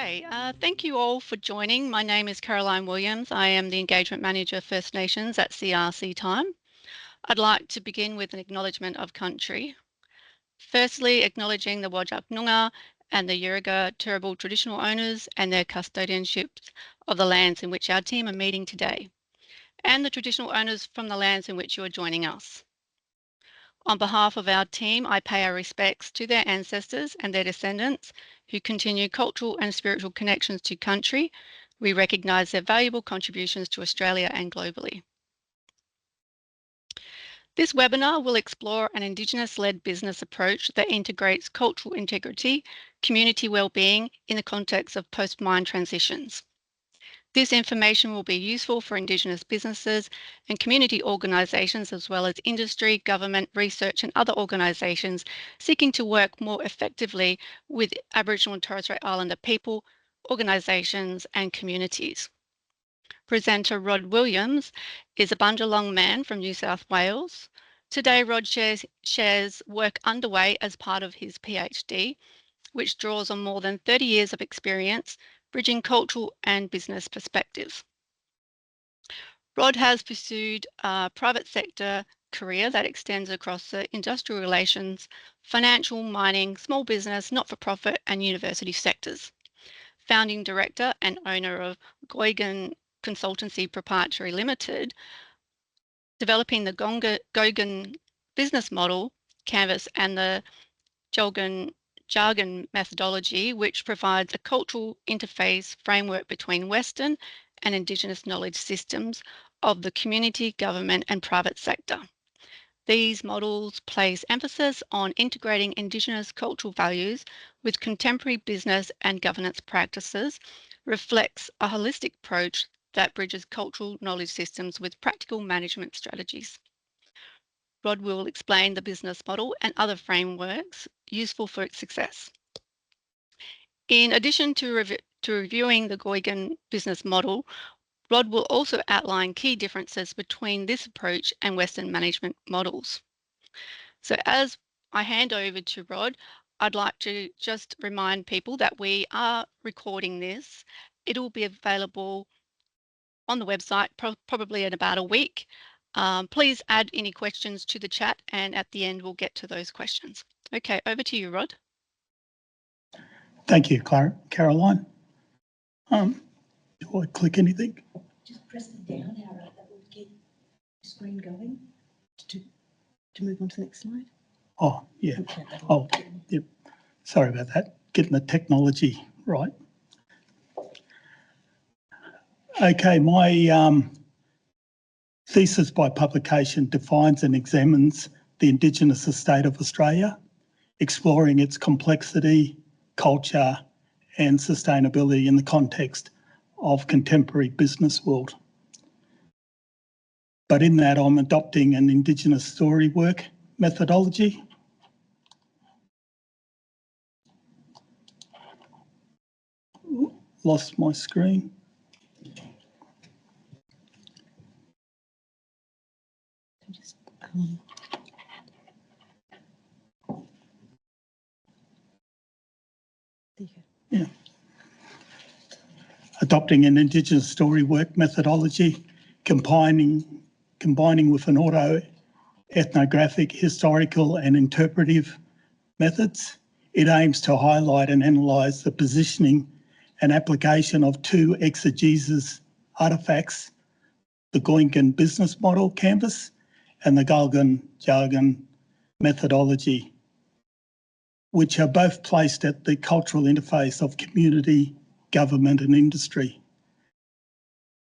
Okay, thank you all for joining. My name is Caroline Williams. I am the Engagement Manager First Nations at CRC Time. I'd like to begin with an acknowledgement of country. Firstly, acknowledging the Whadjuk Noongar and the Yurruga Turrbal traditional owners and their custodianships of the lands in which our team are meeting today, and the traditional owners from the lands in which you are joining us. On behalf of our team, I pay our respects to their ancestors and their descendants who continue cultural and spiritual connections to country. We recognise their valuable contributions to Australia and globally. This webinar will explore an Indigenous-led business approach that integrates cultural integrity, community wellbeing in the context of post-mine transitions. This information will be useful for Indigenous businesses and community organisations, as well as industry, government, research and other organisations seeking to work more effectively with Aboriginal and Torres Strait Islander people, organisations and communities. Presenter Rod Williams is a Bundjalung man from New South Wales. Today, Rod shares work underway as part of his PhD, which draws on more than 30 years of experience bridging cultural and business perspectives. Rod has pursued a private sector career that extends across the industrial relations, financial, mining, small business, not-for-profit and university sectors. Founding director and owner of Gongan Consultancy Proprietary Limited, developing the Gongan Business Model, Canvas and the Jargon methodology, which provides a cultural interface framework between Western and Indigenous knowledge systems of the community, government and private sector. These models place emphasis on integrating Indigenous cultural values with contemporary business and governance practices, reflects a holistic approach that bridges cultural knowledge systems with practical management strategies. Rod will explain the business model and other frameworks useful for its success. In addition to reviewing the Gongan business model, Rod will also outline key differences between this approach and Western management models. So as I hand over to Rod, I'd like to just remind people that we are recording this. It will be available on the website probably in about a week. Please add any questions to the chat and at the end we'll get to those questions. Okay, over to you, Rod. Thank you, Caroline. Do I click anything? Just press the down arrow, that will get the screen going to move on to the next slide. Oh, yeah. Oh, yep. Sorry about that. Getting the technology right. Okay, my thesis by publication defines and examines the Indigenous estate of Australia, exploring its complexity, culture and sustainability in the context of contemporary business world. But in that, I'm adopting an Indigenous story work methodology. Lost my screen. Yeah. Adopting an Indigenous story work methodology, combining with an auto-ethnographic, historical and interpretive methods. It aims to highlight and analyse the positioning and application of two exegesis artefacts, the Gongan Business Model Canvas and the Gongan Jargon methodology, which are both placed at the cultural interface of community, government and industry.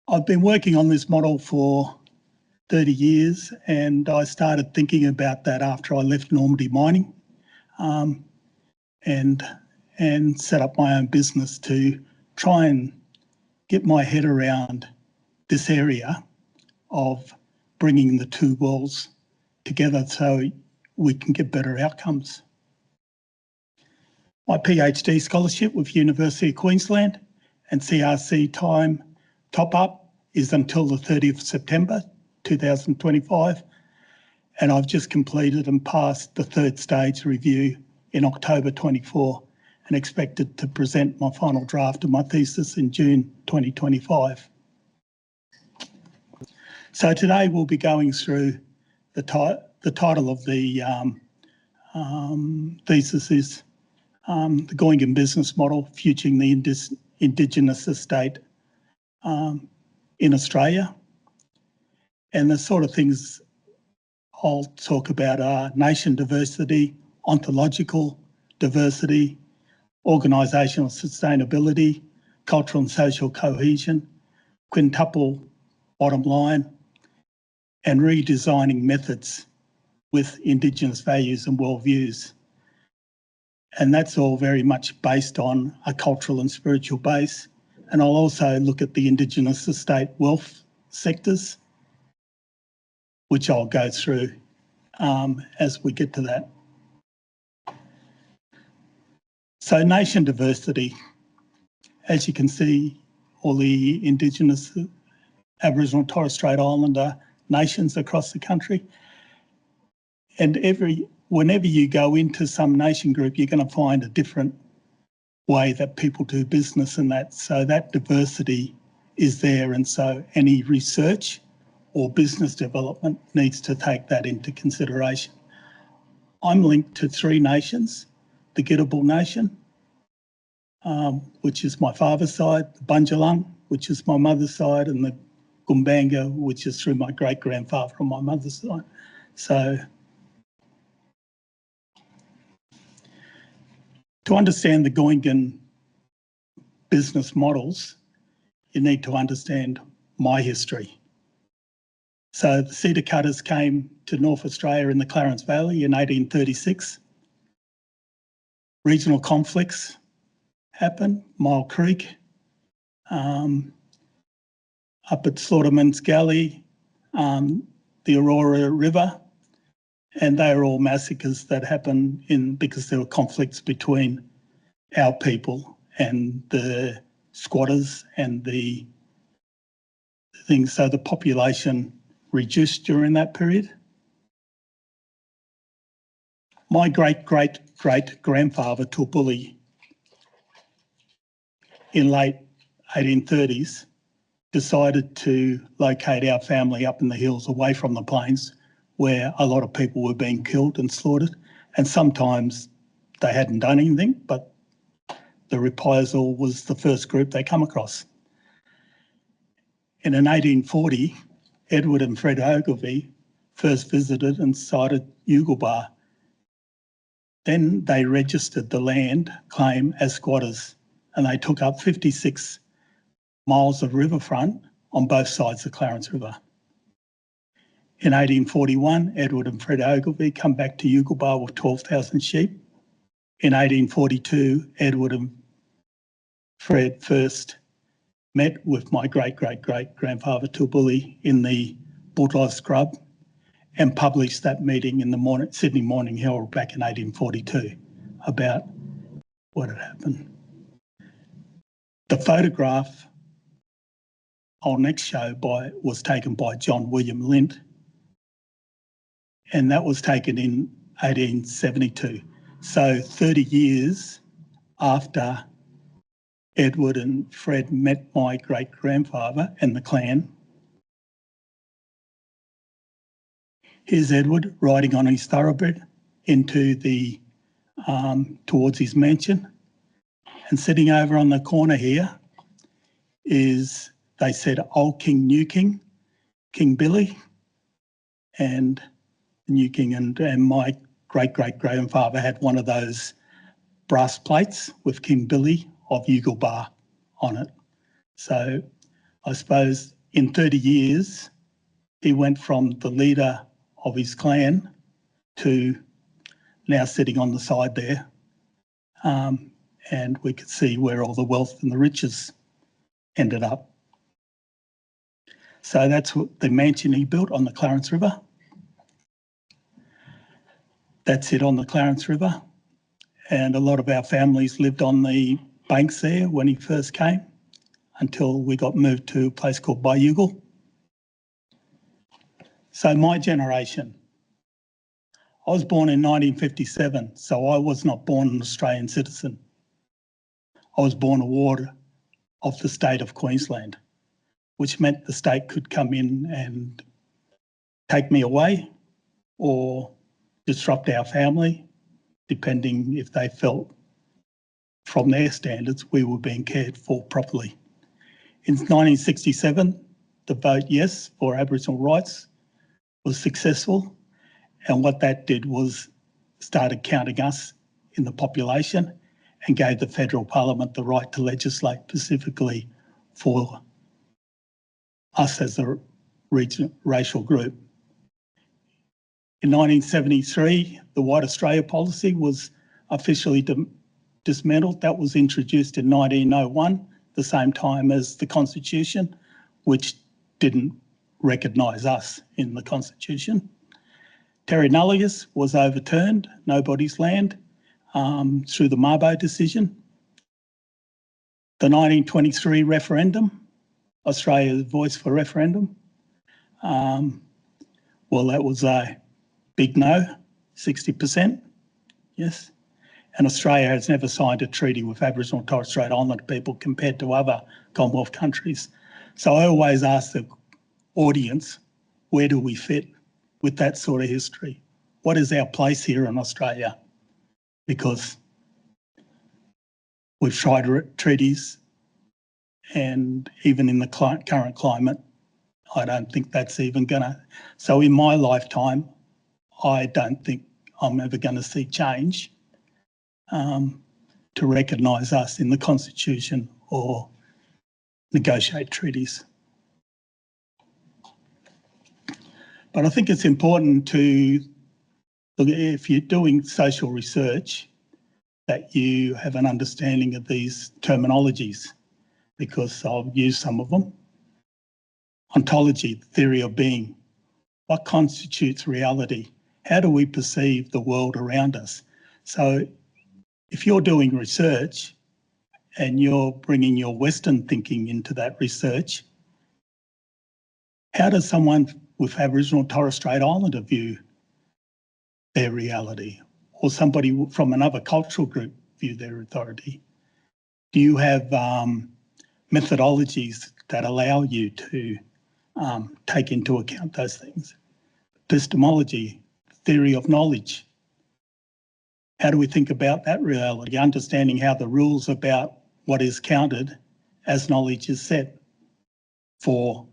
I've been working on this model for 30 years and I started thinking about that after I left Normandy Mining and set up my own business to try and get my head around this area of bringing the two worlds together so we can get better outcomes. My PhD scholarship with University of Queensland and CRC Time top-up is until the 30th of September 2025, and I've just completed and passed the third stage review in October 24, and expected to present my final draft of my thesis in June 2025. So today we'll be going through the title of the thesis is the Gongan Business Model, Futuring the Indigenous Estate in Australia. And the sort of things I'll talk about are nation diversity, ontological diversity, organisational sustainability, cultural and social cohesion, quintuple bottom line, and redesigning methods with Indigenous values and worldviews. And that's all very much based on a cultural and spiritual base. And I'll also look at the Indigenous estate wealth sectors, which I'll go through as we get to that. So nation diversity, as you can see, all the Indigenous, Aboriginal, Torres Strait Islander nations across the country. And whenever you go into some nation group, you're going to find a different way that people do business and that. So that diversity is there. And so any research or business development needs to take that into consideration. I'm linked to 3 nations, the Gidabal Nation, which is my father's side, the Bundjalung, which is my mother's side, and the Gumbanga, which is through my great-grandfather on my mother's side. So to understand the Gongan business models, you need to understand my history. So the cedar cutters came to North Australia in the Clarence Valley in 1836. Regional conflicts happened, Mile Creek, up at Slaughterman's Gully, the Aurora River, and they were all massacres that happened because there were conflicts between our people and the squatters and the things. So the population reduced during that period. My great-great-great-grandfather, Tulpulli, in late 1830s, decided to locate our family up in the hills away from the plains where a lot of people were being killed and slaughtered. And sometimes they hadn't done anything, but the reprisal was the first group they come across. And in 1840, Edward and Fred Ogilvie first visited and sighted Yugalbar. Then they registered the land claim as squatters, and they took up 56 miles of riverfront on both sides of Clarence River. In 1841, Edward and Fred Ogilvie come back to Yugalbar with 12,000 sheep. In 1842, Edward and Fred first met with my great-great-great-grandfather Tulpulli in the Bulldive Scrub and published that meeting in the Sydney Morning Herald back in 1842 about what had happened. The photograph I'll next show was taken by John William Lint, and that was taken in 1872. So 30 years after Edward and Fred met my great-grandfather and the clan. Here's Edward riding on his thoroughbred into the towards his mansion, and sitting over on the corner here is, they said, old King, new King, King Billy, and new King, and my great-great-grandfather had one of those brass plates with King Billy of Yugalbar on it. So I suppose in 30 years, he went from the leader of his clan to now sitting on the side there. And we could see where all the wealth and the riches ended up. So that's the mansion he built on the Clarence River. That's it on the Clarence River. And a lot of our families lived on the banks there when he first came until we got moved to a place called Bundjalung. So my generation, I was born in 1957, so I was not born an Australian citizen. I was born a ward of the state of Queensland, which meant the state could come in and take me away or disrupt our family, depending if they felt from their standards we were being cared for properly. In 1967, the vote yes for Aboriginal rights was successful, and what that did was started counting us in the population and gave the federal parliament the right to legislate specifically for us as a racial group. In 1973, the White Australia policy was officially dismantled. That was introduced in 1901, the same time as the Constitution, which didn't recognise us in the Constitution. Terra nullius was overturned, nobody's land, through the Mabo decision. The 1923 referendum, Australia's voice for referendum, well, that was a big no, 60%, yes. And Australia has never signed a treaty with Aboriginal and Torres Strait Islander people compared to other Commonwealth countries. So I always ask the audience, where do we fit with that sort of history? What is our place here in Australia? Because we've tried treaties, and even in the current climate, I don't think that's even gonna. So in my lifetime, I don't think I'm ever going to see change to recognise us in the Constitution or negotiate treaties. But I think it's important to look at, if you're doing social research, that you have an understanding of these terminologies, because I'll use some of them. Ontology, theory of being. What constitutes reality? How do we perceive the world around us? So if you're doing research and you're bringing your Western thinking into that research, how does someone with Aboriginal and Torres Strait Islander view their reality, or somebody from another cultural group view their authority? Do you have methodologies that allow you to take into account those things? Epistemology, theory of knowledge. How do we think about that reality? Understanding how the rules about what is counted as knowledge is set for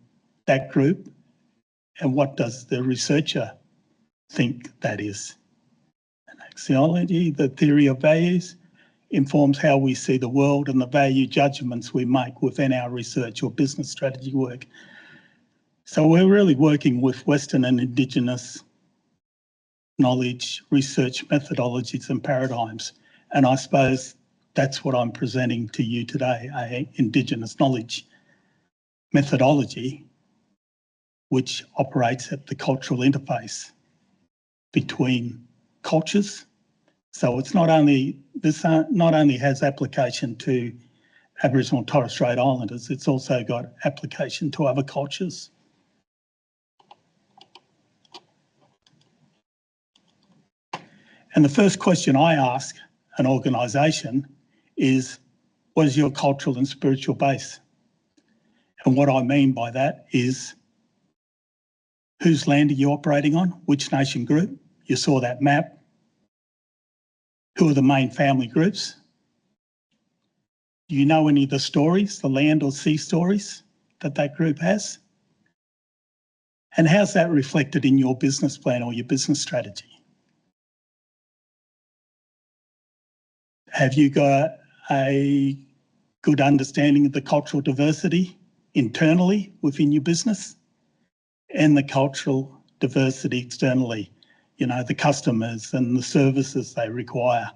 that group, and what does the researcher think that is? And axiology, the theory of values, informs how we see the world and the value judgments we make within our research or business strategy work. So we're really working with Western and Indigenous knowledge, research methodologies and paradigms. And I suppose that's what I'm presenting to you today, a Indigenous knowledge methodology which operates at the cultural interface between cultures. So it's not only, this not only has application to Aboriginal and Torres Strait Islanders, it's also got application to other cultures. And the first question I ask an organisation is, what is your cultural and spiritual base? And what I mean by that is, whose land are you operating on? Which nation group? You saw that map. Who are the main family groups? Do you know any of the stories, the land or sea stories that that group has? And how's that reflected in your business plan or your business strategy? Have you got a good understanding of the cultural diversity internally within your business and the cultural diversity externally? You know, the customers and the services they require,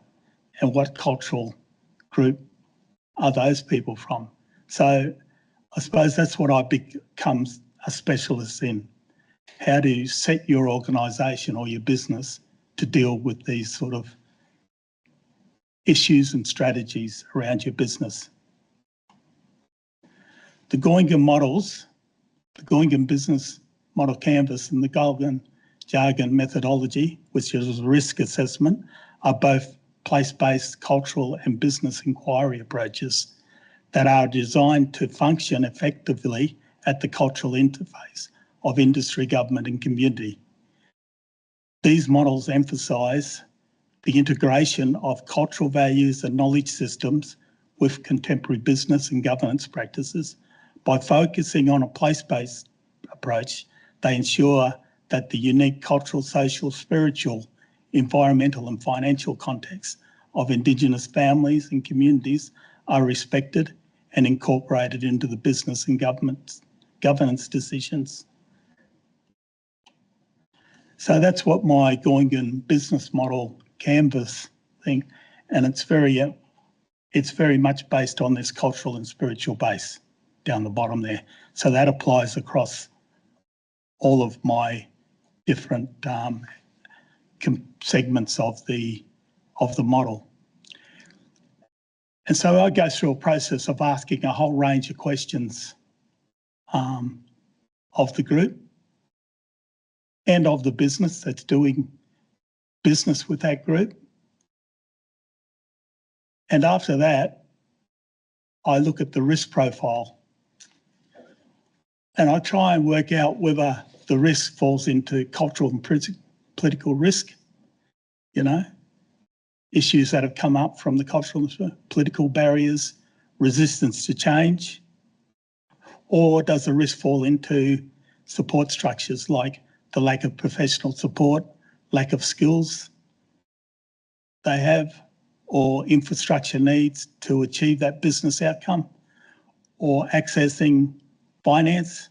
and what cultural group are those people from? So I suppose that's what I become a specialist in. How do you set your organisation or your business to deal with these sort of issues and strategies around your business? The Gongan models, the Gongan Business Model Canvas and the Gongan Jargon methodology, which is a risk assessment, are both place-based cultural and business inquiry approaches that are designed to function effectively at the cultural interface of industry, government and community. These models emphasise the integration of cultural values and knowledge systems with contemporary business and governance practices. By focusing on a place-based approach, they ensure that the unique cultural, social, spiritual, environmental and financial contexts of Indigenous families and communities are respected and incorporated into the business and governance decisions. So that's what my Gongan business model canvas thing, and it's very much based on this cultural and spiritual base down the bottom there. So that applies across all of my different segments of the model. And so I go through a process of asking a whole range of questions of the group and of the business that's doing business with that group. And after that, I look at the risk profile and I try and work out whether the risk falls into cultural and political risk, you know, issues that have come up from the cultural and political barriers, resistance to change, or does the risk fall into support structures like the lack of professional support, lack of skills they have, or infrastructure needs to achieve that business outcome, or accessing finance.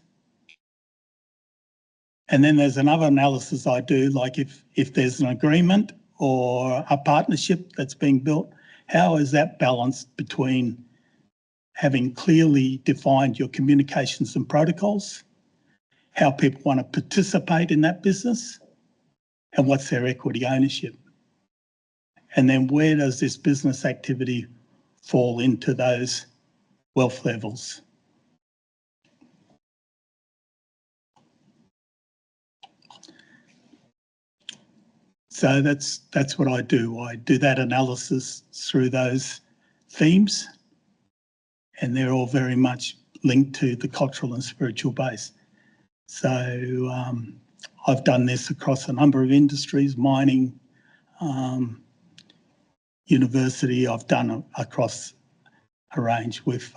And then there's another analysis I do, like if there's an agreement or a partnership that's being built, how is that balanced between having clearly defined your communications and protocols, how people want to participate in that business, and what's their equity ownership? And then where does this business activity fall into those wealth levels? So that's what I do. I do that analysis through those themes, and they're all very much linked to the cultural and spiritual base. So I've done this across a number of industries, mining, university. I've done across a range with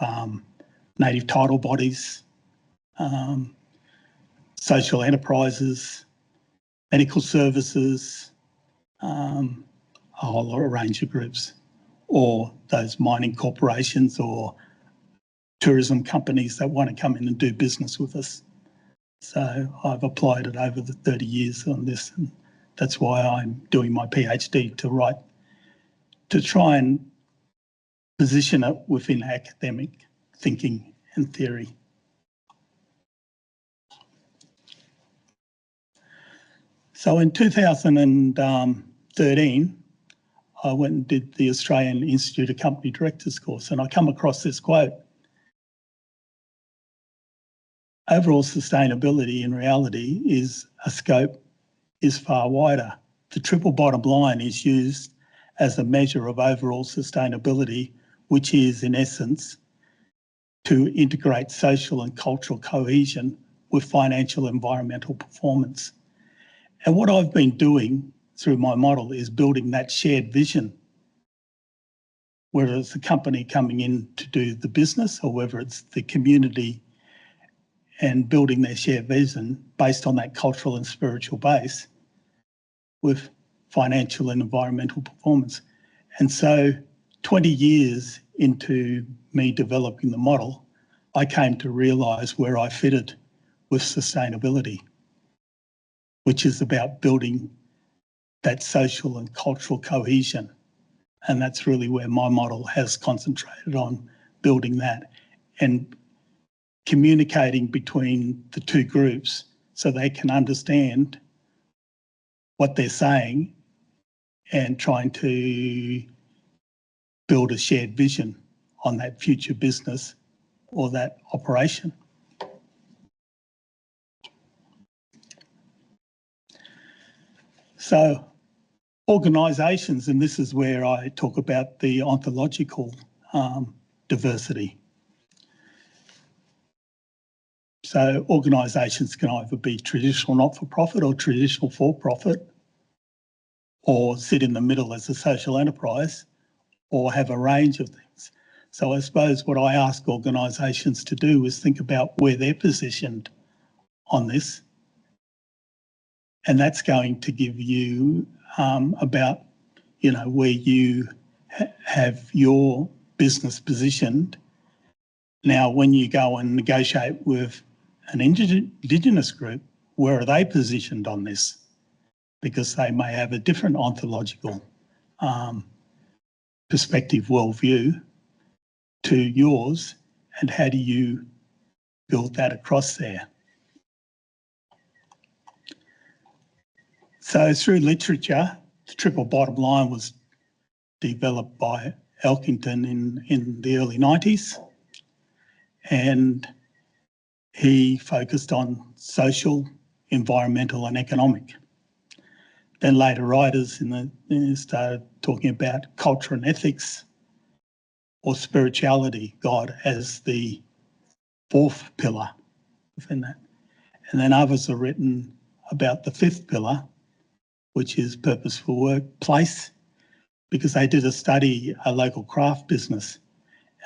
native title bodies, social enterprises, medical services, a whole range of groups, or those mining corporations or tourism companies that want to come in and do business with us. So I've applied it over the 30 years on this, and that's why I'm doing my PhD to try and position it within academic thinking and theory. So in 2013, I went and did the Australian Institute of Company Directors course, and I come across this quote. Overall sustainability in reality is far wider. The triple bottom line is used as a measure of overall sustainability, which is in essence to integrate social and cultural cohesion with financial and environmental performance. And what I've been doing through my model is building that shared vision, whether it's the company coming in to do the business or whether it's the community, and building their shared vision based on that cultural and spiritual base with financial and environmental performance. And so 20 years into me developing the model, I came to realise where I fitted with sustainability, which is about building that social and cultural cohesion. And that's really where my model has concentrated on, building that and communicating between the two groups so they can understand what they're saying and trying to build a shared vision on that future business or that operation. So Organisations, and this is where I talk about the ontological diversity. So organisations can either be traditional not-for-profit or traditional for-profit, or sit in the middle as a social enterprise, or have a range of things. So I suppose what I ask organisations to do is think about where they're positioned on this. And that's going to give you about, you know, where you have your business positioned. Now, when you go and negotiate with an Indigenous group, where are they positioned on this? Because they may have a different ontological perspective, worldview to yours, and how do you build that across there? So through literature, the triple bottom line was developed by Elkington in the early 90s, and he focused on social, environmental and economic. Then later writers started talking about culture and ethics, or spirituality, God as the fourth pillar within that. And then others have written about the fifth pillar, which is purposeful workplace, because they did a study, a local craft business,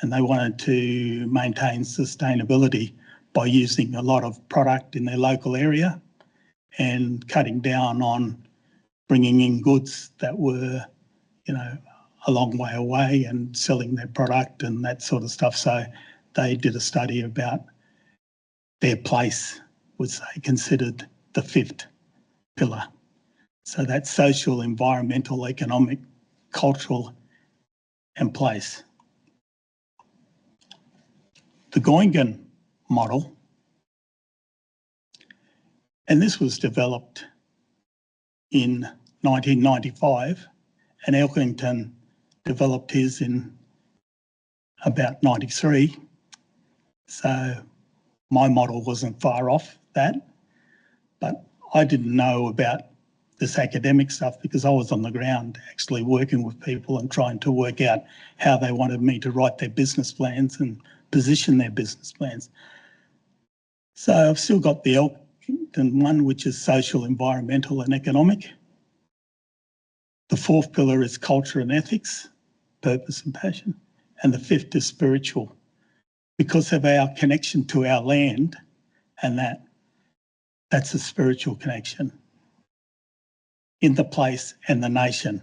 and they wanted to maintain sustainability by using a lot of product in their local area and cutting down on bringing in goods that were, you know, a long way away and selling their product and that sort of stuff. So they did a study about their place, which they considered the fifth pillar. So that's social, environmental, economic, cultural and place. The Gongan model, and this was developed in 1995, and Elkington developed his in about 93. So my model wasn't far off that, but I didn't know about this academic stuff because I was on the ground actually working with people and trying to work out how they wanted me to write their business plans and position their business plans. So I've still got the Elkington one, which is social, environmental and economic. The fourth pillar is culture and ethics, purpose and passion. And the fifth is spiritual, because of our connection to our land, and that's a spiritual connection in the place and the nation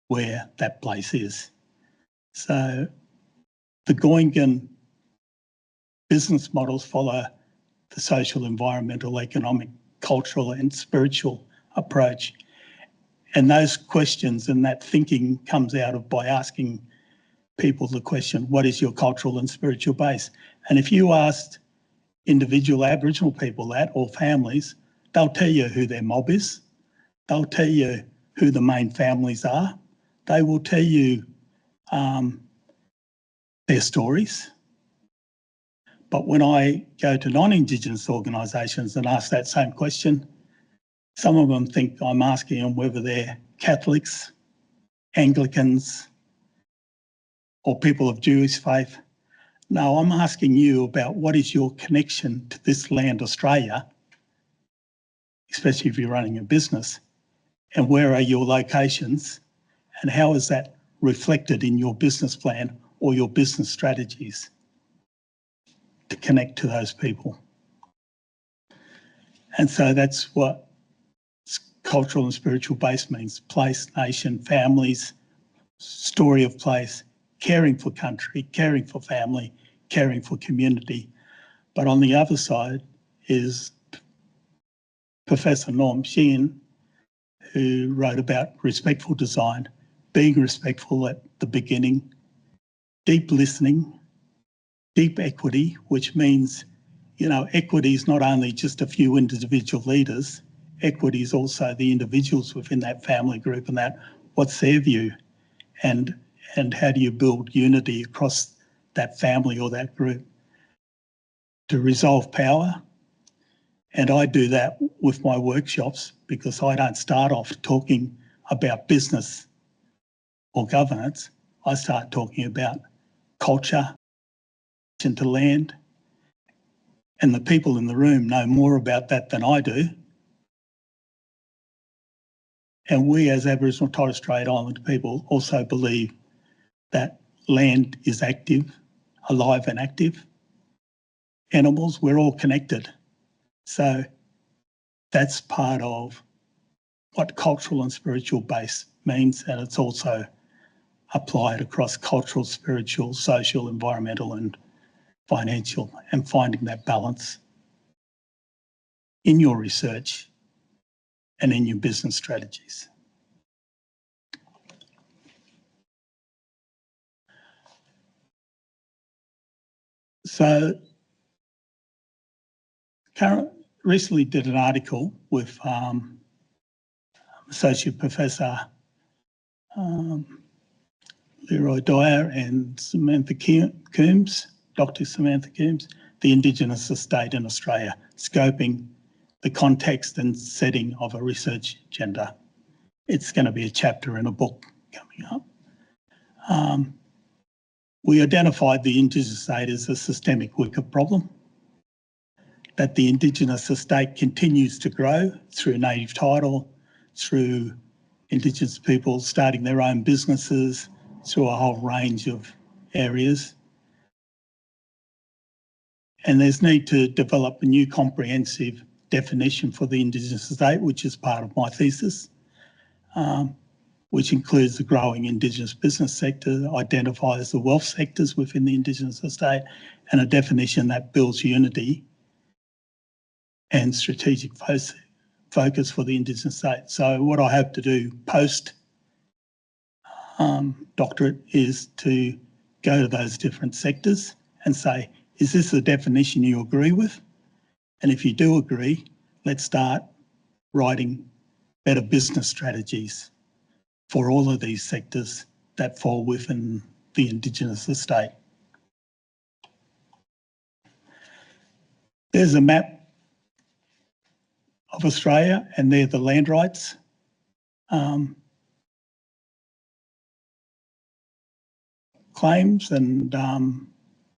where that place is. So the Gongan business models follow the social, environmental, economic, cultural and spiritual approach. And those questions and that thinking comes out of by asking people the question, what is your cultural and spiritual base? And if you asked individual Aboriginal people that, or families, they'll tell you who their mob is. They'll tell you who the main families are. They will tell you their stories. But when I go to non-Indigenous organisations and ask that same question, some of them think I'm asking them whether they're Catholics, Anglicans, or people of Jewish faith. No, I'm asking you about what is your connection to this land, Australia, especially if you're running a business, and where are your locations, and how is that reflected in your business plan or your business strategies to connect to those people. And so that's what cultural and spiritual base means: place, nation, families, story of place, caring for country, caring for family, caring for community. But on the other side is Professor Norm Sheehan, who wrote about respectful design, being respectful at the beginning, deep listening, deep equity, which means, you know, equity is not only just a few individual leaders, equity is also the individuals within that family group, and that what's their view, and how do you build unity across that family or that group to resolve power. And I do that with my workshops, because I don't start off talking about business or governance, I start talking about culture, to land, and the people in the room know more about that than I do. And we as Aboriginal Torres Strait Islander people also believe that land is active, alive and active. Animals, we're all connected. So that's part of what cultural and spiritual base means, and it's also applied across cultural, spiritual, social, environmental and financial, and finding that balance in your research and in your business strategies. So, recently did an article with Associate Professor Leroy Dyer and Samantha Coombs, Dr. Samantha Coombs, the Indigenous estate in Australia, scoping the context and setting of a research agenda. It's going to be a chapter in a book coming up. We identified the Indigenous estate as a systemic wicked problem, that the Indigenous estate continues to grow through native title, through Indigenous people starting their own businesses, through a whole range of areas. And there's need to develop a new comprehensive definition for the Indigenous estate, which is part of my thesis, which includes the growing Indigenous business sector, identifies the wealth sectors within the Indigenous estate, and a definition that builds unity and strategic focus for the Indigenous estate. So what I hope to do post doctorate is to go to those different sectors and say, is this a definition you agree with? And if you do agree, let's start writing better business strategies for all of these sectors that fall within the Indigenous estate. There's a map of Australia, and they're the land rights. Claims and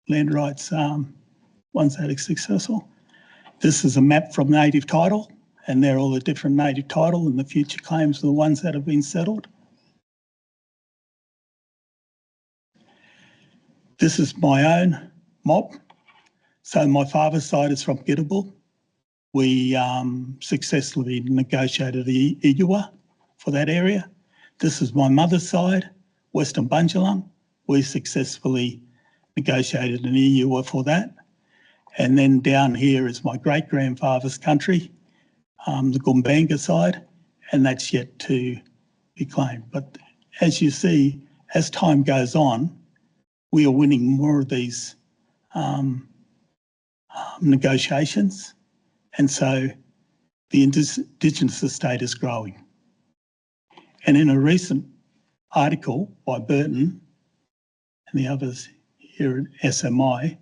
land rights ones that are successful. This is a map from native title, and they're all the different native title, and the future claims are the ones that have been settled. This is my own mob. So my father's side is from Gidabal. We successfully negotiated the Iuwa for that area. This is my mother's side, Western Bundjalung. We successfully negotiated an Iuwa for that. And then down here is my great-grandfather's country, the Gumbanga side, and that's yet to be claimed. But as you see, as time goes on, we are winning more of these negotiations, and so the Indigenous estate is growing. And in a recent article by Burton and the others here at SMI,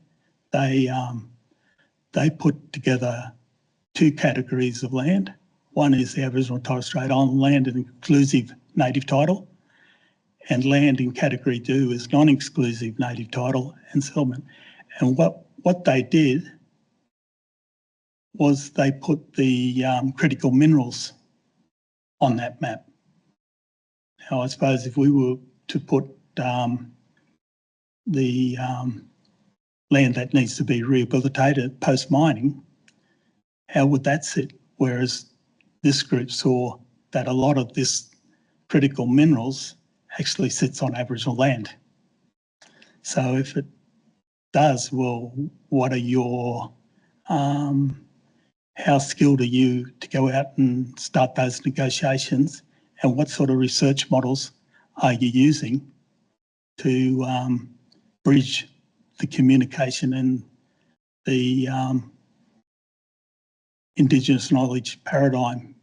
they put together two categories of land. One is the Aboriginal Torres Strait Island land and inclusive native title, and land in category 2 is non-exclusive native title and settlement. And what they did was they put the critical minerals on that map. Now, I suppose if we were to put the land that needs to be rehabilitated post-mining, how would that sit? Whereas this group saw that a lot of this critical minerals actually sits on Aboriginal land. So if it does, well, what are your, how skilled are you to go out and start those negotiations, and what sort of research models are you using to bridge the communication and the Indigenous knowledge paradigm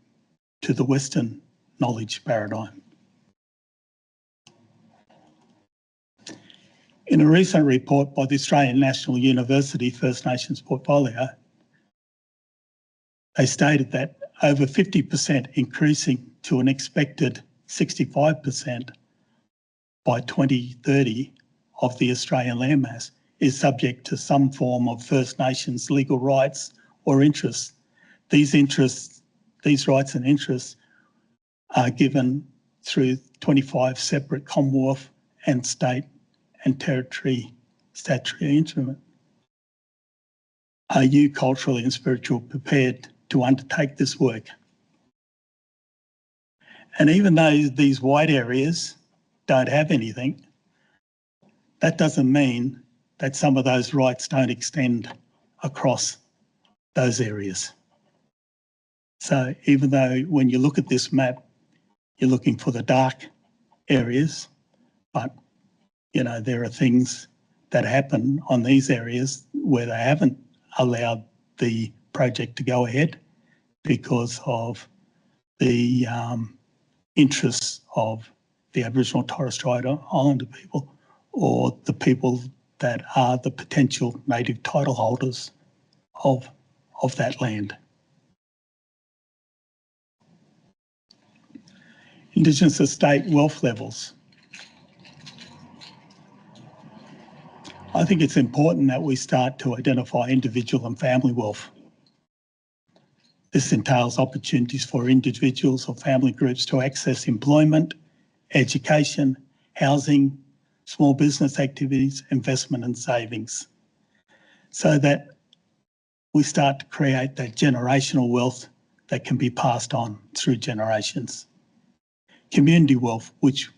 to the Western knowledge paradigm? In a recent report by the Australian National University First Nations Portfolio, they stated that over 50% increasing to an expected 65% by 2030 of the Australian landmass is subject to some form of First Nations legal rights or interests. These rights and interests are given through 25 separate Commonwealth and state and territory statutory instruments. Are you culturally and spiritually prepared to undertake this work? And even though these white areas don't have anything, that doesn't mean that some of those rights don't extend across those areas. So even though when you look at this map, you're looking for the dark areas, but there are things that happen on these areas where they haven't allowed the project to go ahead because of the interests of the Aboriginal Torres Strait Islander people or the people that are the potential native title holders of that land. Indigenous estate wealth levels. I think it's important that we start to identify individual and family wealth. This entails opportunities for individuals or family groups to access employment, education, housing, small business activities, investment and savings, so that we start to create that generational wealth that can be passed on through generations. Community wealth, which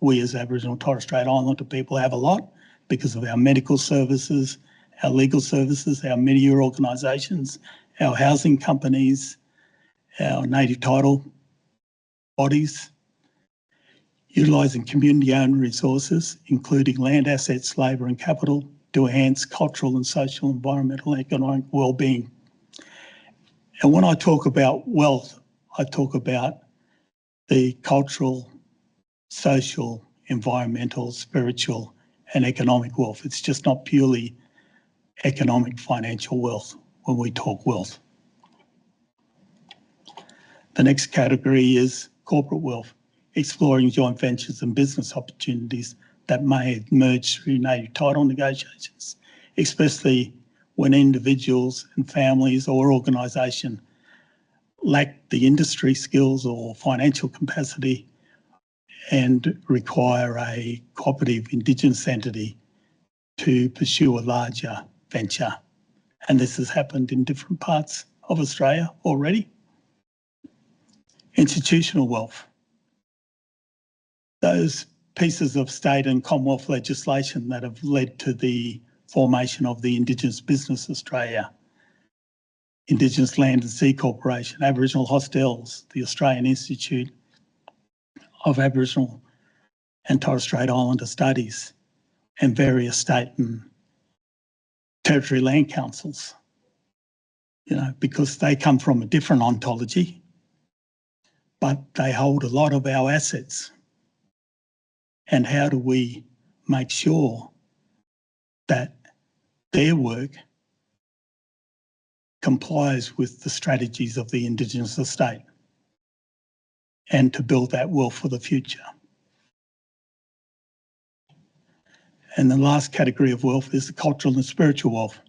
we as Aboriginal Torres Strait Islander people have a lot because of our medical services, our legal services, our media organisations, our housing companies, our native title bodies, utilising community-owned resources, including land assets, labour and capital, to enhance cultural and social, environmental and economic well-being. And when I talk about wealth, I talk about the cultural, social, environmental, spiritual and economic wealth. It's just not purely economic financial wealth when we talk wealth. The next category is corporate wealth, exploring joint ventures and business opportunities that may emerge through native title negotiations, especially when individuals and families or organisation lack the industry skills or financial capacity and require a cooperative Indigenous entity to pursue a larger venture. And this has happened in different parts of Australia already. Institutional wealth. Those pieces of state and Commonwealth legislation that have led to the formation of the Indigenous Business Australia, Indigenous Land and Sea Corporation, Aboriginal Hostels, the Australian Institute of Aboriginal and Torres Strait Islander Studies, and various state and territory land councils, because they come from a different ontology, but they hold a lot of our assets. And how do we make sure that their work complies with the strategies of the Indigenous estate and to build that wealth for the future? And the last category of wealth is the cultural and spiritual wealth.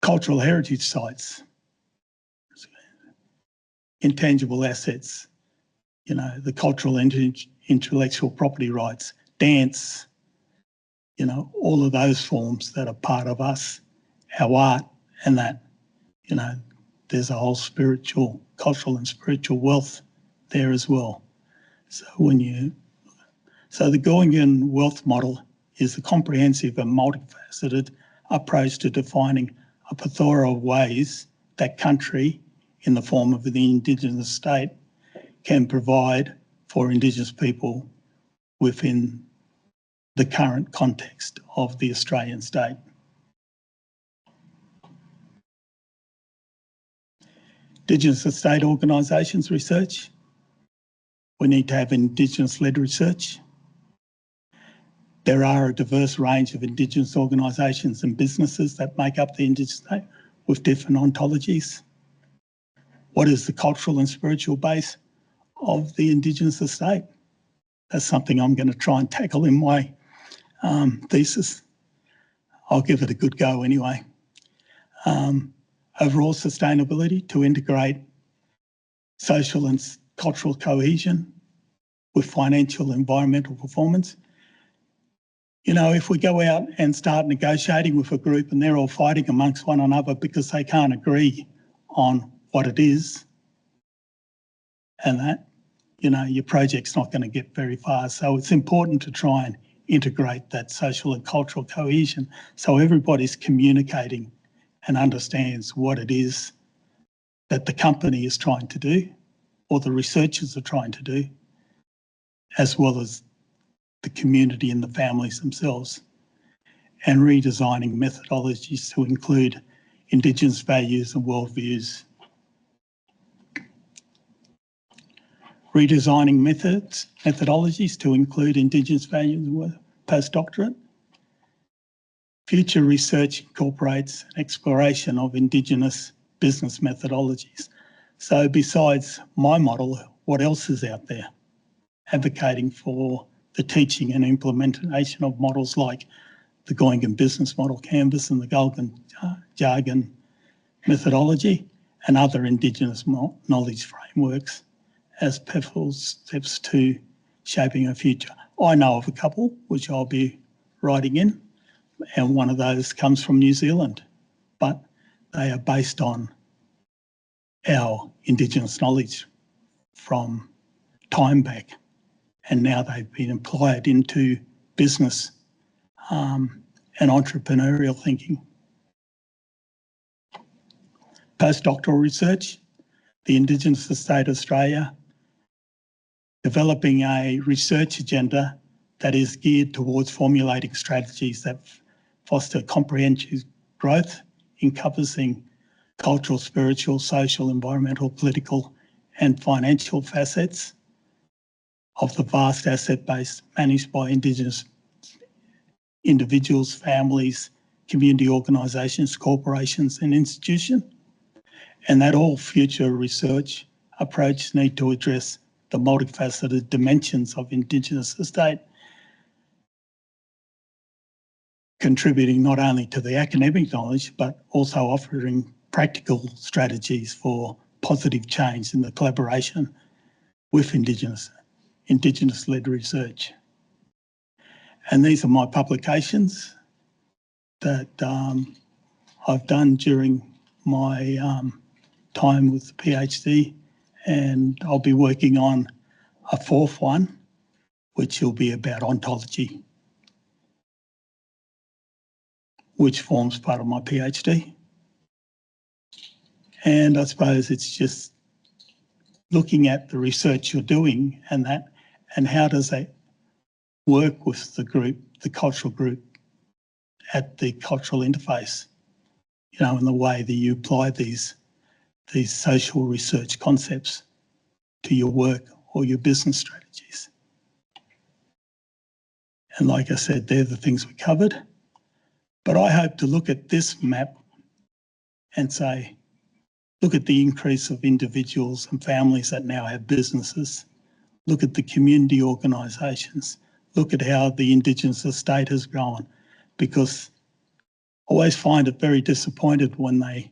Cultural heritage sites, intangible assets, the cultural intellectual property rights, dance, all of those forms that are part of us, our art, and that, there's a whole cultural and spiritual wealth there as well. So the Gongan wealth model is a comprehensive and multifaceted approach to defining a plethora of ways that country, in the form of the Indigenous state, can provide for Indigenous people within the current context of the Australian state. Indigenous estate organisations research. We need to have Indigenous-led research. There are a diverse range of Indigenous organisations and businesses that make up the Indigenous state with different ontologies. what is the cultural and spiritual base of the Indigenous estate? That's something I'm going to try and tackle in my thesis. I'll give it a good go anyway. Overall sustainability, to integrate social and cultural cohesion with financial and environmental performance. You know, if we go out and start negotiating with a group and they're all fighting amongst one another because they can't agree on what it is, and that, you know, your project's not going to get very far. So it's important to try and integrate that social and cultural cohesion so everybody's communicating and understands what it is that the company is trying to do or the researchers are trying to do, as well as the community and the families themselves, and redesigning methodologies to include Indigenous values and worldviews. Redesigning methodologies to include Indigenous values and postdoctorate. Future research incorporates exploration of Indigenous business methodologies. So besides my model, what else is out there? Advocating for the teaching and implementation of models like the Gongan Business Model Canvas and the Gongan Jargon methodology and other Indigenous knowledge frameworks as pivotal steps to shaping a future. I know of a couple which I'll be writing in, and one of those comes from New Zealand, but they are based on our Indigenous knowledge from time back, and now they've been applied into business and entrepreneurial thinking. Postdoctoral research, the Indigenous Estate Australia, developing a research agenda that is geared towards formulating strategies that foster comprehensive growth, encompassing cultural, spiritual, social, environmental, political and financial facets of the vast asset base managed by Indigenous individuals, families, community organisations, corporations and institutions, and that all future research approaches need to address the multifaceted dimensions of Indigenous estate, contributing not only to the academic knowledge, but also offering practical strategies for positive change in the collaboration with Indigenous-led research. And these are my publications that I've done during my time with the PhD, and I'll be working on a fourth one, which will be about ontology, which forms part of my PhD. And I suppose it's just looking at the research you're doing and that, and how does that work with the group, the cultural group at the cultural interface, you know, in the way that you apply these social research concepts to your work or your business strategies. And like I said, they're the things we covered. But I hope to look at this map and say, look at the increase of individuals and families that now have businesses. Look at the community organisations. Look at how the Indigenous estate has grown, because I always find it very disappointed when they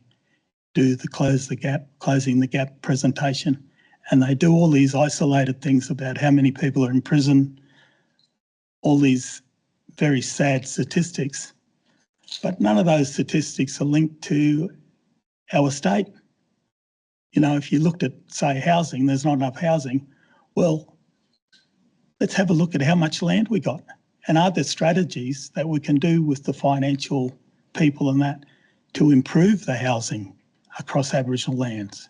do the closing the gap presentation, and they do all these isolated things about how many people are in prison, all these very sad statistics, but none of those statistics are linked to our estate. You know, if you looked at, say, housing, there's not enough housing. Well, let's have a look at how much land we got, and are there strategies that we can do with the financial people and that to improve the housing across Aboriginal lands,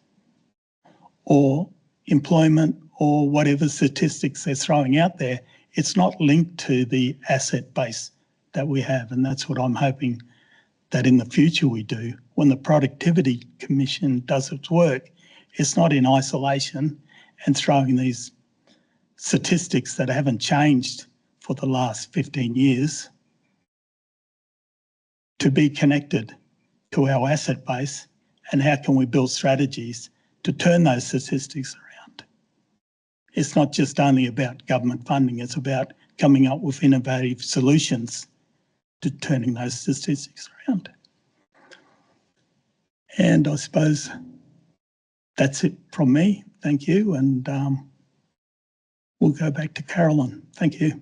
or employment, or whatever statistics they're throwing out there. It's not linked to the asset base that we have, and that's what I'm hoping that in the future we do. When the Productivity Commission does its work, it's not in isolation and throwing these statistics that haven't changed for the last 15 years to be connected to our asset base, and how can we build strategies to turn those statistics around. It's not just only about government funding, it's about coming up with innovative solutions to turning those statistics around. And I suppose that's it from me. Thank you. And we'll go back to Carolyn. Thank you.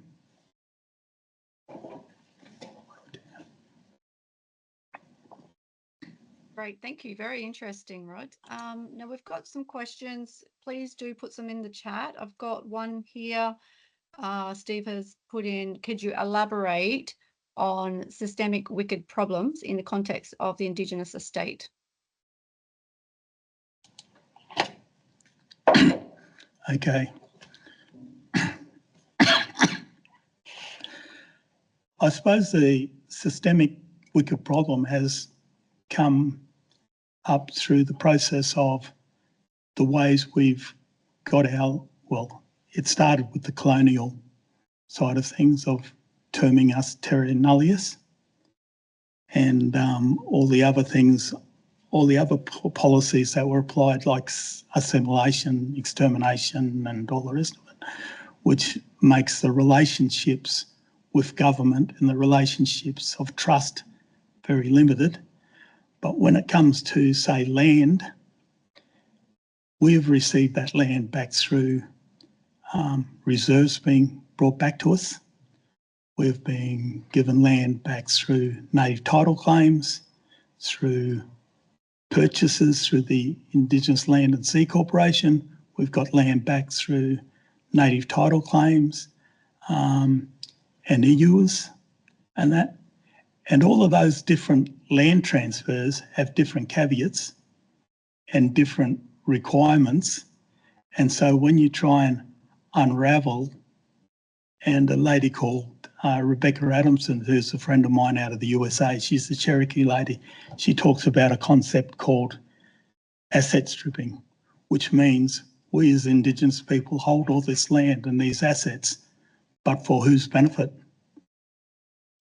Great, thank you. Very interesting, Rod. Now we've got some questions. Please do put them in the chat. I've got one here. Steve has put in, could you elaborate on systemic wicked problems in the context of the Indigenous estate? Okay. I suppose the systemic wicked problem has come up through the process of the ways we've got our, well, it started with the colonial side of things, of terming us terra nullius, and all the other things, all the other policies that were applied, like assimilation, extermination, and all the rest of it, which makes the relationships with government and the relationships of trust very limited. But when it comes to, say, land, we've received that land back through reserves being brought back to us. We've been given land back through native title claims, through purchases through the Indigenous Land and Sea Corporation. We've got land back through native title claims and EUs and that. And all of those different land transfers have different caveats and different requirements. And so when you try and unravel, and a lady called Rebecca Adamson, who's a friend of mine out of the USA, she's the Cherokee lady, she talks about a concept called asset stripping, which means we as Indigenous people hold all this land and these assets, but for whose benefit?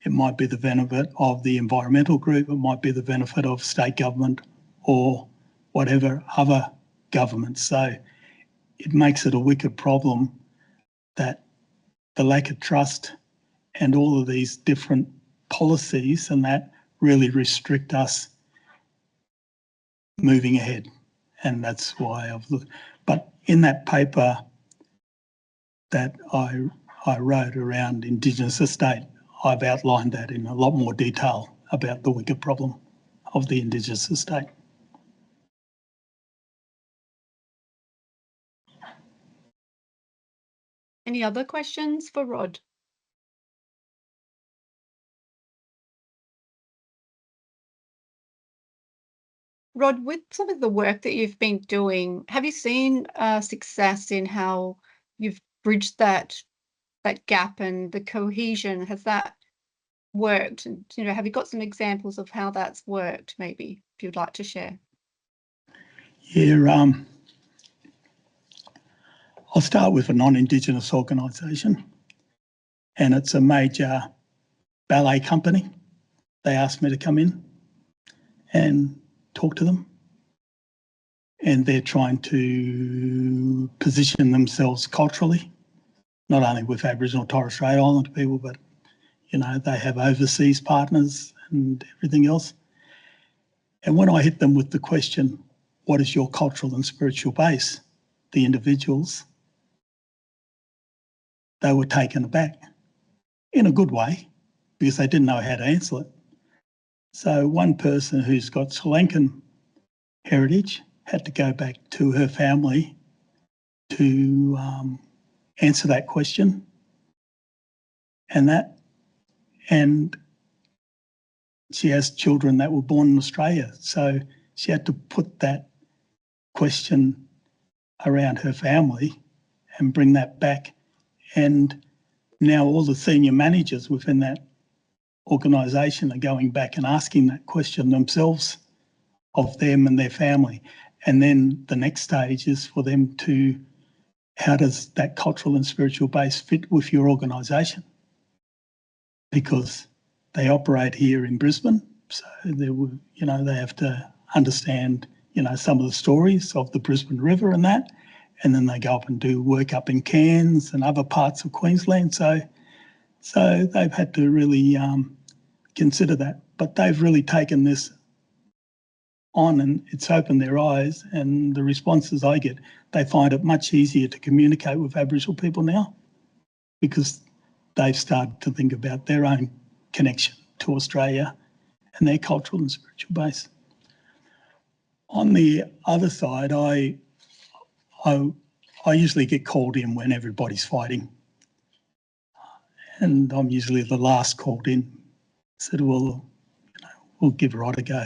It might be the benefit of the environmental group, it might be the benefit of state government or whatever other government. So it makes it a wicked problem that the lack of trust and all of these different policies and that really restrict us moving ahead. And that's why I've looked. But in that paper that I wrote around Indigenous estate, I've outlined that in a lot more detail about the wicked problem of the Indigenous estate. Any other questions for Rod? Rod, with some of the work that you've been doing, have you seen success in how you've bridged that gap and the cohesion? Has that worked? And have you got some examples of how that's worked? Maybe if you'd like to share. Yeah, I'll start with a non-Indigenous organisation, and it's a major ballet company. They asked me to come in and talk to them, and they're trying to position themselves culturally, not only with Aboriginal Torres Strait Islander people, but they have overseas partners and everything else. And when I hit them with the question, what is your cultural and spiritual base, the individuals, they were taken aback in a good way because they didn't know how to answer it. So one person who's got Sri Lankan heritage had to go back to her family to answer that question, and she has children that were born in Australia, so she had to put that question around her family and bring that back. And now all the senior managers within that organisation are going back and asking that question themselves of them and their family. And then the next stage is for them to, how does that cultural and spiritual base fit with your organisation? Because they operate here in Brisbane, so they have to understand some of the stories of the Brisbane River and that, and then they go up and do work up in Cairns and other parts of Queensland. So they've had to really consider that, but they've really taken this on and it's opened their eyes, and the responses I get, they find it much easier to communicate with Aboriginal people now because they've started to think about their own connection to Australia and their cultural and spiritual base. On the other side, I usually get called in when everybody's fighting, and I'm usually the last called in. Said, well, we'll give Rod a go.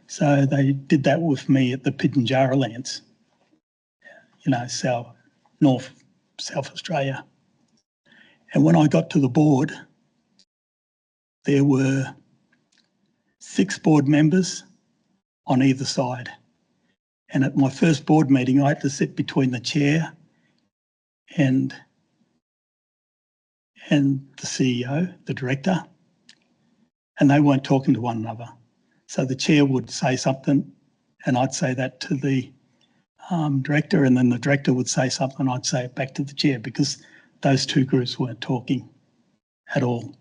So they did that with me at the Bundjalung lands, South Australia. And when I got to the board, there were 6 board members on either side. And at my first board meeting, I had to sit between the chair and the CEO, the director, and they weren't talking to one another. So the chair would say something and I'd say that to the director, and then the director would say something and I'd say it back to the chair because those 2 groups weren't talking at all.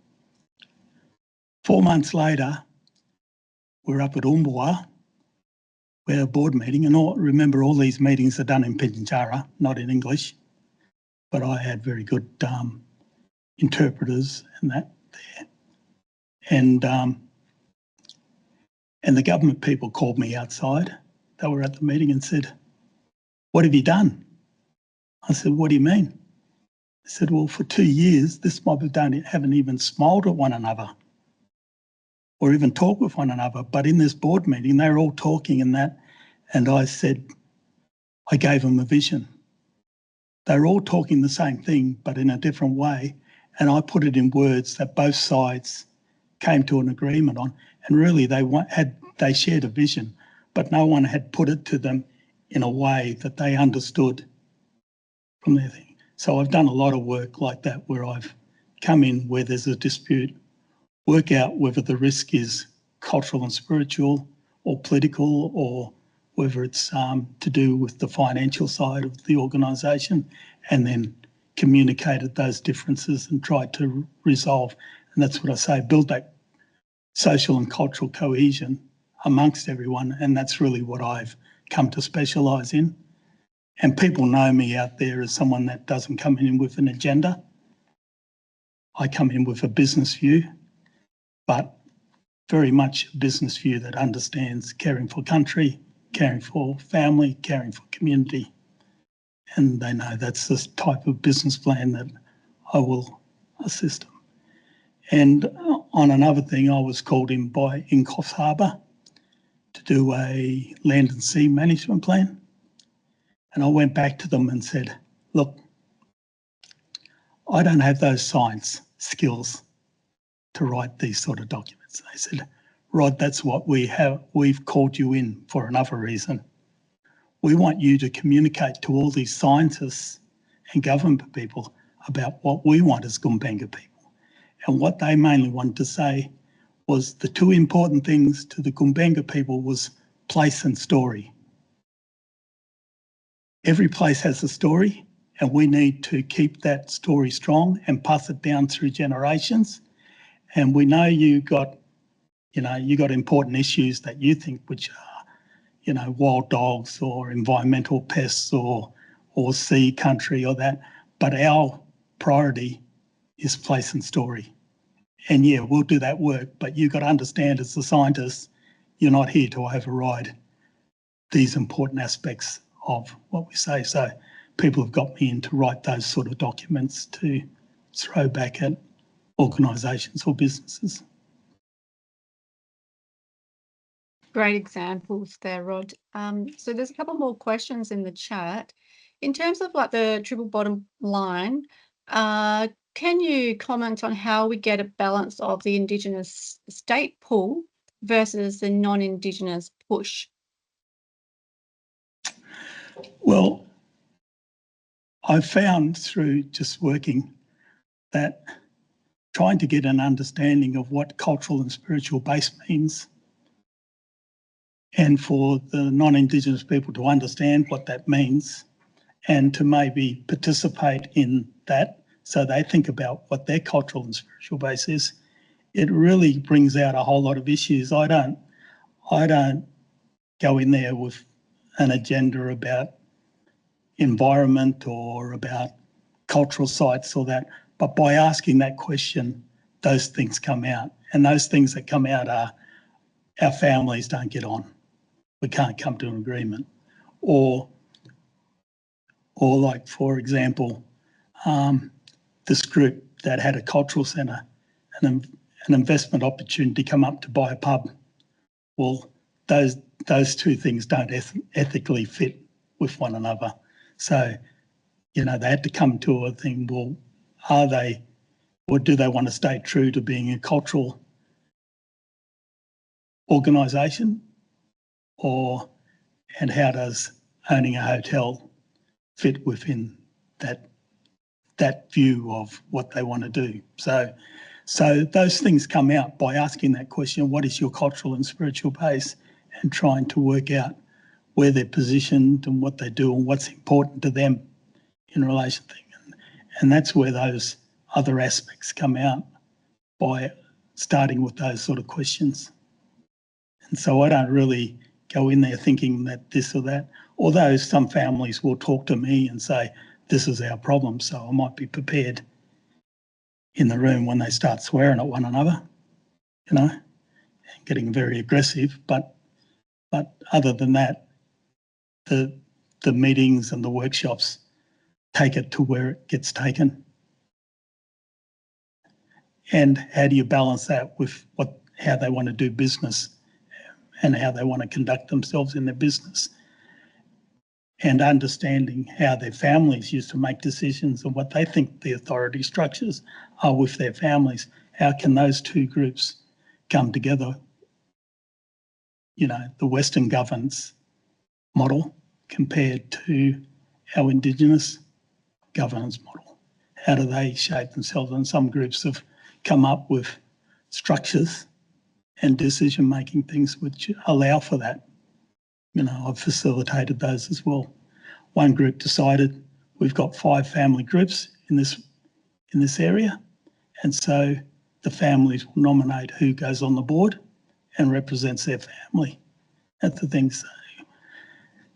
4 months later, we're up at Umbawa. We had a board meeting, and remember all these meetings are done in Pitjantjatjara, not in English, but I had very good interpreters and that there. And the government people called me outside. They were at the meeting and said, "What have you done?" I said, "What do you mean?" They said, "Well, for 2 years, this mob haven't even smiled at one another or even talked with one another. But in this board meeting, they were all talking and that." And I said, I gave them a vision. They were all talking the same thing, but in a different way. And I put it in words that both sides came to an agreement on. And really, they shared a vision, but no one had put it to them in a way that they understood from their thing. So I've done a lot of work like that where I've come in where there's a dispute, work out whether the risk is cultural and spiritual or political, or whether it's to do with the financial side of the organisation, and then communicated those differences and tried to resolve. And that's what I say, build that social and cultural cohesion amongst everyone, and that's really what I've come to specialise in. And people know me out there as someone that doesn't come in with an agenda. I come in with a business view, but very much a business view that understands caring for country, caring for family, caring for community. And they know that's the type of business plan that I will assist them. And on another thing, I was called in by Coffs Harbour to do a land and sea management plan. And I went back to them and said, look, I don't have those science skills to write these sort of documents. They said, Rod, that's what we have. We've called you in for another reason. We want you to communicate to all these scientists and government people about what we want as Gumbaynggirr people. And what they mainly wanted to say was the 2 important things to the Gumbaynggirr people was place and story. Every place has a story, and we need to keep that story strong and pass it down through generations. And we know you got important issues that you think which are, wild dogs or environmental pests or sea country or that. But our priority is place and story. And yeah, we'll do that work, but you've got to understand as a scientist, you're not here to override these important aspects of what we say. So people have got me in to write those sort of documents to throw back at organisations or businesses. Great examples there, Rod. So there's a couple more questions in the chat. In terms of like the triple bottom line, can you comment on how we get a balance of the Indigenous state pull versus the non-Indigenous push? Well, I've found through just working that trying to get an understanding of what cultural and spiritual base means and for the non-Indigenous people to understand what that means and to maybe participate in that so they think about what their cultural and spiritual base is, it really brings out a whole lot of issues. I don't go in there with an agenda about environment or about cultural sites or that, but by asking that question, those things come out. And those things that come out are our families don't get on. We can't come to an agreement. Or like, for example, this group that had a cultural centre and an investment opportunity come up to buy a pub. Well, those two things don't ethically fit with one another. So, they had to come to a thing, well, do they want to stay true to being a cultural organisation? And how does owning a hotel fit within that view of what they want to do? So those things come out by asking that question, what is your cultural and spiritual base, and trying to work out where they're positioned and what they do and what's important to them in relation to things. And that's where those other aspects come out, by starting with those sort of questions. And so I don't really go in there thinking that this or that, although some families will talk to me and say, this is our problem, so I might be prepared in the room when they start swearing at one another, and getting very aggressive. But other than that, the meetings and the workshops take it to where it gets taken. And how do you balance that with how they want to do business and how they want to conduct themselves in their business, and understanding how their families used to make decisions and what they think the authority structures are with their families. How can those two groups come together? The Western governance model compared to our Indigenous governance model. How do they shape themselves? And some groups have come up with structures and decision-making things which allow for that. I've facilitated those as well. One group decided we've got 5 family groups in this area, and so the families will nominate who goes on the board and represents their family. That's the thing. So,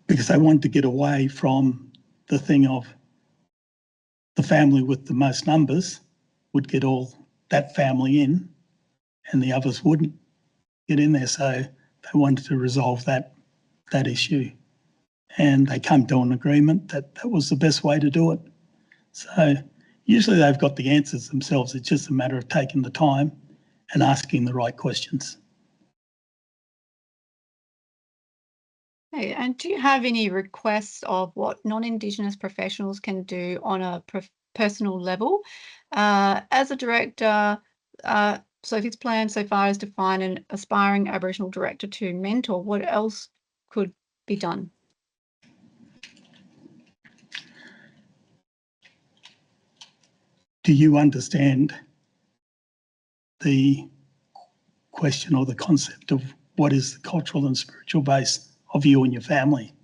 because they wanted to get away from the thing of the family with the most numbers would get all that family in and the others wouldn't get in there. So they wanted to resolve that issue. And they came to an agreement that was the best way to do it. So usually they've got the answers themselves. It's just a matter of taking the time and asking the right questions. Okay, and do you have any requests of what non-Indigenous professionals can do on a personal level? As a director, Sophie's plan so far is to find an aspiring Aboriginal director to mentor. What else could be done? Do you understand the question or the concept of what is the cultural and spiritual base of you and your family?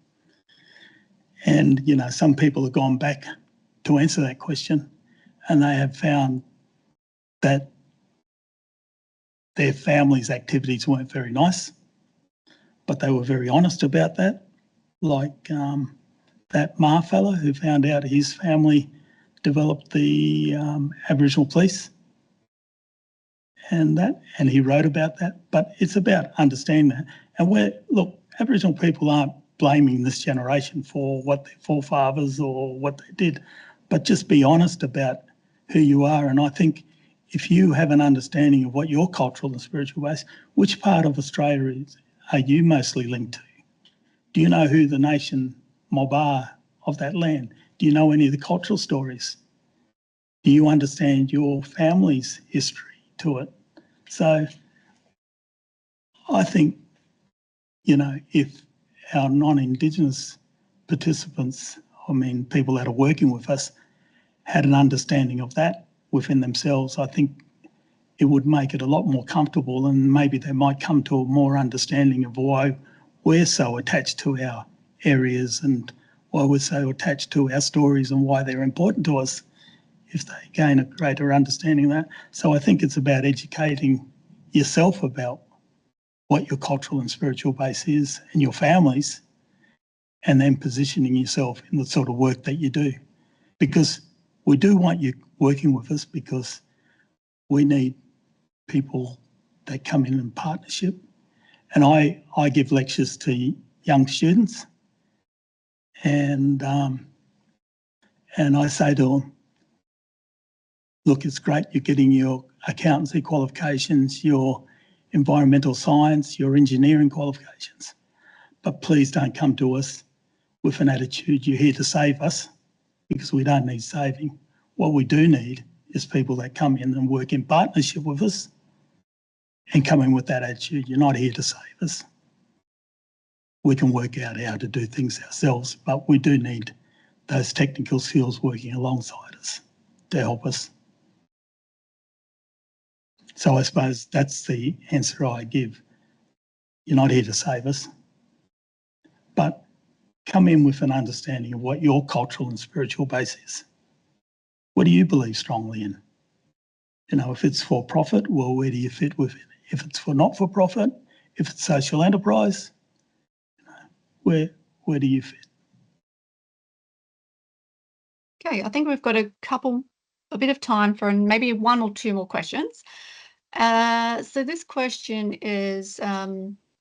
And, some people have gone back to answer that question and they have found that their family's activities weren't very nice, but they were very honest about that. Like that Ma fella who found out his family developed the Aboriginal police and he wrote about that. But it's about understanding that. And Aboriginal people aren't blaming this generation for what their forefathers or what they did, but just be honest about who you are. And I think if you have an understanding of what your cultural and spiritual base, which part of Australia are you mostly linked to? Do you know who the nation mob are of that land? Do you know any of the cultural stories? Do you understand your family's history to it? So I think, if our non-Indigenous participants, people that are working with us, had an understanding of that within themselves, I think it would make it a lot more comfortable, and maybe they might come to a more understanding of why we're so attached to our areas and why we're so attached to our stories and why they're important to us if they gain a greater understanding of that. So I think it's about educating yourself about what your cultural and spiritual base is and your families, and then positioning yourself in the sort of work that you do. Because we do want you working with us, because we need people that come in partnership. And I give lectures to young students, and I say to them, look, it's great you're getting your accountancy qualifications, your environmental science, your engineering qualifications, but please don't come to us with an attitude you're here to save us, because we don't need saving. What we do need is people that come in and work in partnership with us and come in with that attitude, you're not here to save us. We can work out how to do things ourselves, but we do need those technical skills working alongside us to help us. So I suppose that's the answer I give. You're not here to save us, but come in with an understanding of what your cultural and spiritual base is. What do you believe strongly in? You know, if it's for profit, well, where do you fit with it? If it's for not for profit, if it's social enterprise, you know, where do you fit? Okay, I think we've got a bit of time for maybe one or two more questions. So this question is,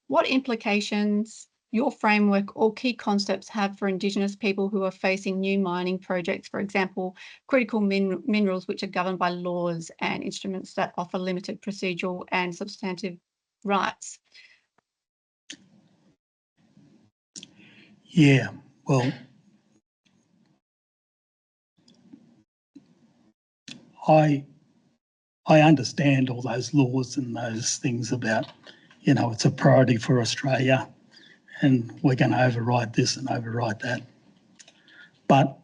what implications your framework or key concepts have for Indigenous people who are facing new mining projects, for example, critical minerals which are governed by laws and instruments that offer limited procedural and substantive rights? Yeah, well, I understand all those laws and those things about, you know, it's a priority for Australia and we're going to override this and override that. But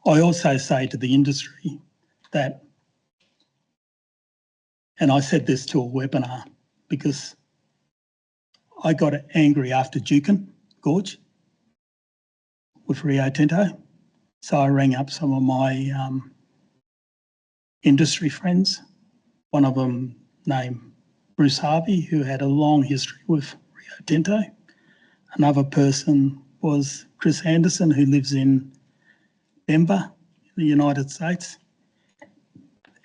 I also say to the industry that, and I said this to a webinar because I got angry after Juukan Gorge with Rio Tinto. So I rang up some of my industry friends, one of them named Bruce Harvey, who had a long history with Rio Tinto. Another person was Chris Anderson, who lives in Denver, in the United States.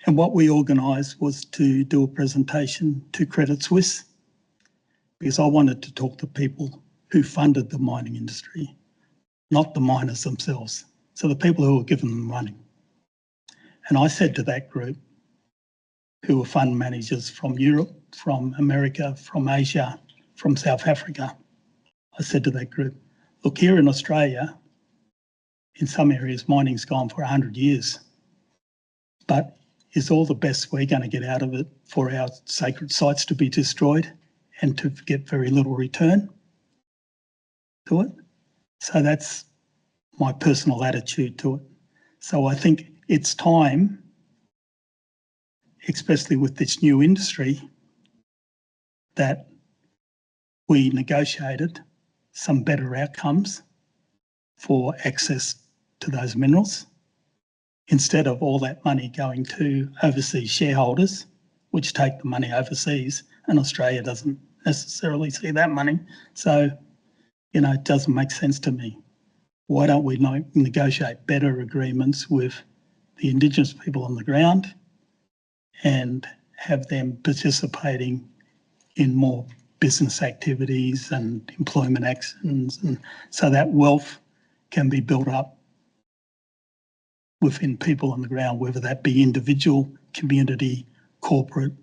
And what we organised was to do a presentation to Credit Suisse, because I wanted to talk to people who funded the mining industry, not the miners themselves. So the people who were given the money. And I said to that group, who were fund managers from Europe, from America, from Asia, from South Africa, I said to that group, look, here in Australia, in some areas, mining's gone for 100 years. But is all the best we're going to get out of it for our sacred sites to be destroyed and to get very little return to it? So that's my personal attitude to it. So I think it's time, especially with this new industry, that we negotiated some better outcomes for access to those minerals, instead of all that money going to overseas shareholders, which take the money overseas, and Australia doesn't necessarily see that money. So, you know, it doesn't make sense to me. Why don't we negotiate better agreements with the Indigenous people on the ground and have them participating in more business activities and employment actions, and so that wealth can be built up within people on the ground, whether that be individual, community, corporate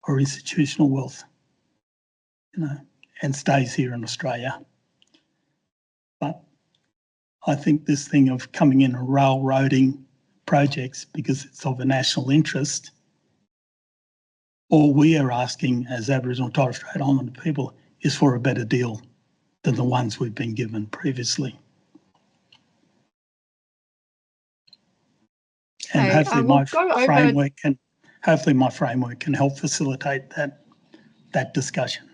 or institutional wealth, you know, and stays here in Australia. But I think this thing of coming in and railroading projects because it's of a national interest, all we are asking as Aboriginal and Torres Strait Islander people is for a better deal than the ones we've been given previously. And Okay, hopefully we'll my framework can help facilitate that discussion.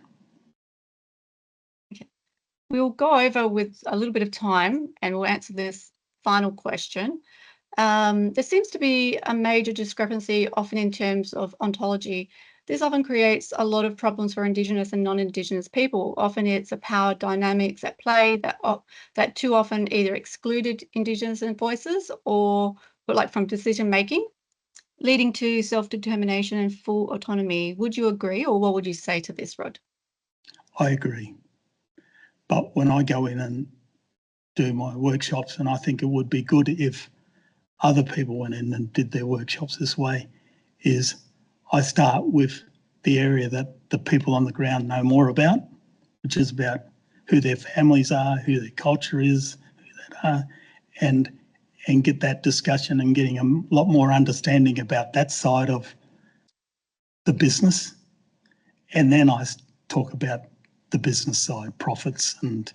we'll go over with a little bit of time and we'll answer this final question. There seems to be a major discrepancy often in terms of ontology. This often creates a lot of problems for Indigenous and non-Indigenous people. Often it's a power dynamics at play that too often either excluded Indigenous voices or like from decision making, leading to self-determination and full autonomy. Would you agree, or what would you say to this, Rod? I agree. But when I go in and do my workshops, and I think it would be good if other people went in and did their workshops this way, is I start with the area that the people on the ground know more about, which is about who their families are, who their culture is, who they are, and get that discussion and getting a lot more understanding about that side of the business. And then I talk about the business side, profits and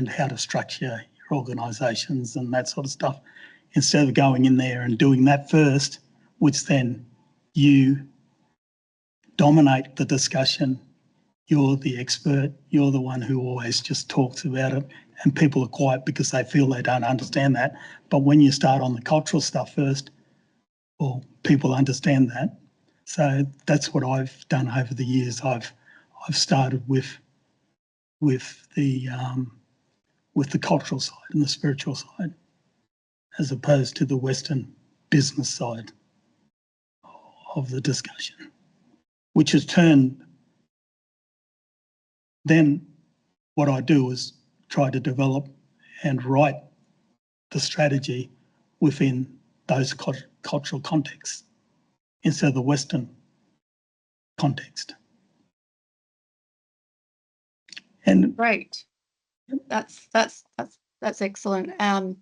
how to structure your organisations and that sort of stuff, instead of going in there and doing that first, which then you dominate the discussion. You're the expert, you're the one who always just talks about it, and people are quiet because they feel they don't understand that. But when you start on the cultural stuff first, well, people understand that. So that's what I've done over the years. I've started with the cultural side and the spiritual side, as opposed to the Western business side of the discussion, which has turned. Then what I do is try to develop and write the strategy within those cultural contexts instead of the Western context. And great. That's excellent.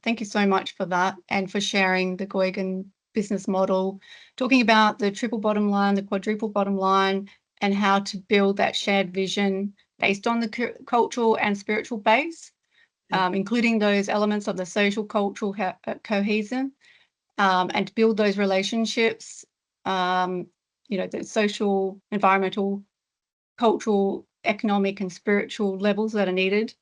Thank you so much for that and for sharing the Gongan business model, talking about the triple bottom line, the quadruple bottom line, and how to build that shared vision based on the cultural and spiritual base, including those elements of the social cultural cohesion, and to build those relationships, the social, environmental, cultural, economic and spiritual levels that are needed.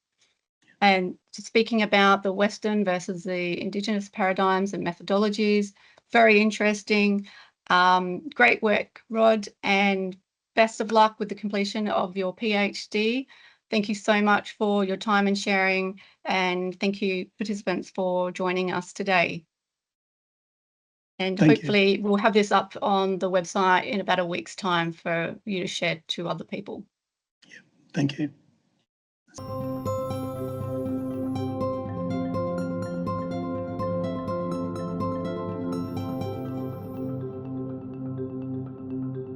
And speaking about the Western versus the Indigenous paradigms and methodologies, very interesting. Great work, Rod, and best of luck with the completion of your PhD. Thank you so much for your time and sharing, and thank you, participants, for joining us today. And hopefully we'll have this up on the website in about a week's time for you to share to other people. Yeah, thank you.